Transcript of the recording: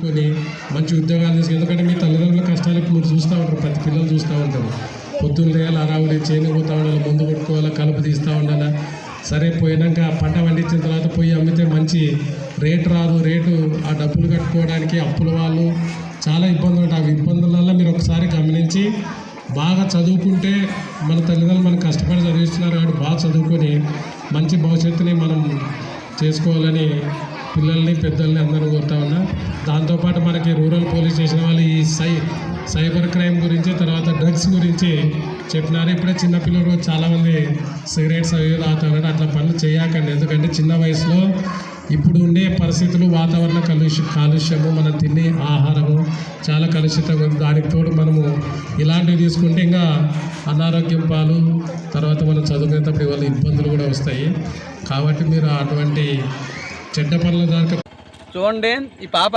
కొని మంచి ఉద్యోగాలు తీసుకు, ఎందుకంటే మీ తల్లిదండ్రుల కష్టాలు ఇప్పుడు మీరు చూస్తూ ఉంటారు, ప్రతి పిల్లలు చూస్తూ ఉంటారు. పొద్దున్న లేయాలి, అరావుడి చేను పోతూ ఉండాలి, ముందు కొట్టుకోవాలి, కలుపు తీస్తూ ఉండాలి. సరే పోయినాక పంట పండించిన తర్వాత పోయి అమ్మితే మంచి రేటు రాదు, ఆ డబ్బులు కట్టుకోవడానికి అప్పుల వాళ్ళు చాలా ఇబ్బందులు ఉంటాయి. ఆ ఇబ్బందుల మీరు ఒకసారి గమనించి బాగా చదువుకుంటే, మన తల్లిదండ్రులు మనం కష్టపడి చదివిస్తున్నారు కాబట్టి బాగా చదువుకొని మంచి భవిష్యత్తుని మనం చేసుకోవాలని పిల్లల్ని పెద్దల్ని అందరూ కోరుతా ఉన్నా. దాంతోపాటు మనకి రూరల్ పోలీస్ స్టేషన్ వాళ్ళు ఈ సైబర్ క్రైమ్ గురించి, తర్వాత డ్రగ్స్ గురించి చెప్పినారు. ఇప్పుడే చిన్నపిల్లలు చాలామంది సిగరెట్స్ అవి తాగుతున్నారు. అట్లా పనులు చేయకండి, ఎందుకంటే చిన్న వయసులో ఇప్పుడు ఉండే పరిస్థితులు, వాతావరణ కాలుష్యము, మనం తినే ఆహారము చాలా కలుషితంగా ఉంది. దానికి తోడు మనము ఇలాంటివి తీసుకుంటే ఇంకా అనారోగ్యం పాలు, తర్వాత మనం చదువుకునేటప్పుడు ఇవాళ ఇబ్బందులు కూడా వస్తాయి. కాబట్టి మీరు అటువంటి చెడ్డ పనుల దాకా చూడండి, ఈ పాప